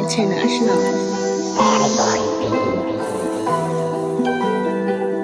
International.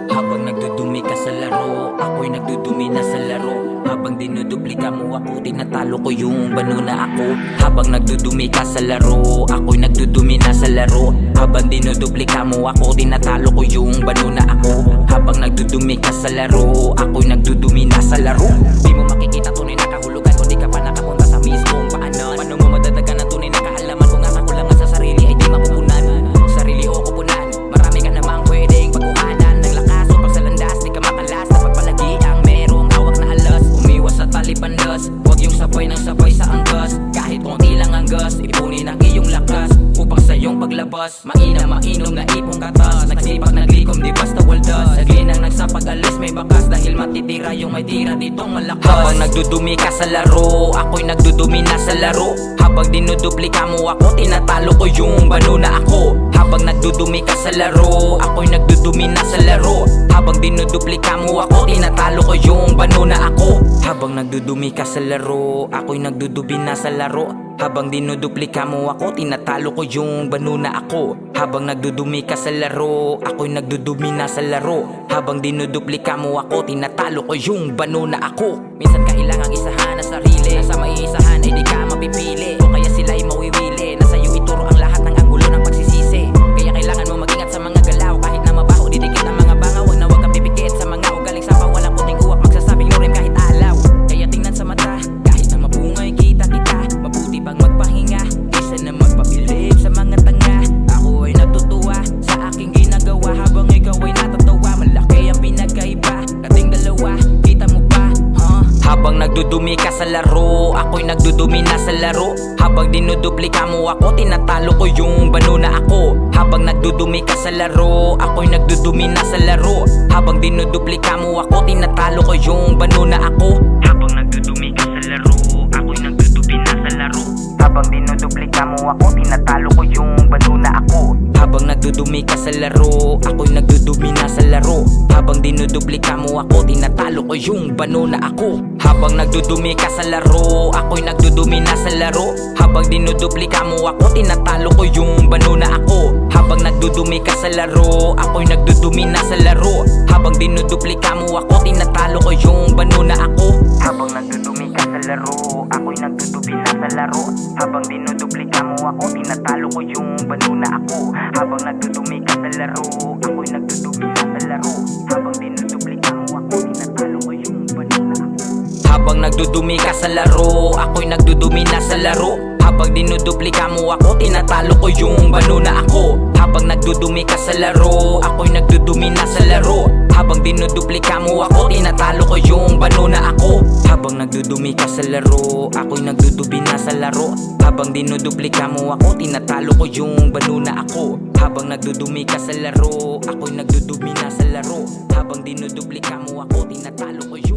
Habang nagdudumi ka sa laro, ako'y nagdudumi na sa laro. Habang dinuduplika mo ako, tinatalo ko yung bano na ako. Habang nagdudumi ka sa laro, ako'y nagdudumi na sa laro. Habang dinuduplika mo ako, tinatalo ko yung bano na ako. Habang nagdudumi ka sa laro, ako'y nagdudumi na sa laro. Di mo makikita tunay na kahulugan kung di ka pa nakapunta sa mismong paanan. Paano mo madadagan ang tunay na kaalaman kung ang kakulangan sa sarili ay di mapupunan? Sarili o kupunan, marami ka namang pwedeng pagkuhanan ng lakas upang sa landas di ka makalas. Dapat palagi ang merong hawak na alas. Umiwas sa talipandas, huwag yung sabay ng sabay sa angkas. Kahit konti lang ang gas, ipunin ang iyong lakas upang sa iyong paglabas. Mainam na ipong katas, nagsipag naglikom di basta waldas. Sa ginang nagsapag-alis may bakas, dahil matitira yung may tira ditong malakas. Habang nagdudumi ka sa laro, ako'y nagdudumi na sa laro. Habang dinuduplika mo ako, tinatalo ko yung bano na ako. Habang nagdudumi ka sa laro, ako'y nagdudumi na sa laro. Habang dinuduplika mo ako, tinatalo ko yung bano na ako. Habang nagdudumi ka sa laro, ako'y nagdudumi na sa laro. Habang dinuduplika mo ako, tinatalo ko yung bano na ako. Habang nagdudumi ka sa laro, ako'y nagdudumi na sa laro. Habang dinuduplika mo ako, tinatalo ko yung bano na ako. Minsan kailangang isahan ang sarili, nasa may isahan ay di ka mapipili. O kaya sila'y mawiwili, nasa iyo ituro ang lahat ng anggulo ng pagsisisi. Kaya kailangan mo mag-ingat sa mga galaw, kahit na mabaho didikit ang mga bangaw. Wag na wag kang pipikit sa mga ugaling sapaw, walang puting uwak, magsasabing no rem kahit alaw. Kaya tingnan sa mata, kahit na mapungay kita kita, mabuti pang magpahinga kaysa na magpabilib sa mga tanga. Ako ay natutuwa sa aking ginagawa, habang ikaw ay natatawa. Malaki ang pinagkaiba, kating dalawa, kita mo ba? Habang nagdudumi ka sa laro, ako'y nagdudumi na sa laro. Habang dinuduplika mo ako, tinatalo ko yung bano na ako. Habang nagdudumi ka sa laro, ako'y nagdudumi na sa laro. Habang dinuduplika mo ako, tinatalo ko yung bano na ako. Habang nagdudumi ka sa laro, ako'y nagdudumi na sa laro. Habang dinuduplika mo ako, tinatalo ko yung bano na ako. Habang nagdudumi ka sa laro, ako'y nagdudumi na sa laro. Habang dinuduplika mo ako, tinatalo ko yung bano na ako. Habang nagdudumi ka sa laro, ako'y nagdudumi na sa laro. Habang dinuduplika mo ako, tinatalo ko yung bano na ako. Habang nagdudumi ka sa laro, ako'y nagdudumi na sa laro. Habang dinuduplika mo ako, tinatalo ko yung bano na ako. Habang nagdudumi ka sa laro, ako'y nagdudumi na sa laro. Habang dinuduplika mo ako, tinatalo ko yung bano na ako. Habang nagdudumi ka sa laro, ako'y nagdudumi na sa laro. Habang dinuduplika mo ako, tinatalo ko yung bano na ako. Habang nagdudumi ka sa laro, ako'y nagdudumi na sa laro. Habang dinuduplika mo ako, tinatalo ko yung bano na ako. Habang nagdudumi ka sa laro, ako'y nagdudumi na sa laro. Habang dinuduplika mo ako, tinatalo ko yung bano na ako. Habang nagdudumi ka sa laro, ako'y nagdudumi na sa laro. Habang dinuduplika mo ako, tinatalo ko yung bano na ako. Habang nagdudumi ka sa laro, ako'y nagdudumi na sa laro. Habang dinuduplika mo ako, tinatalo ko yung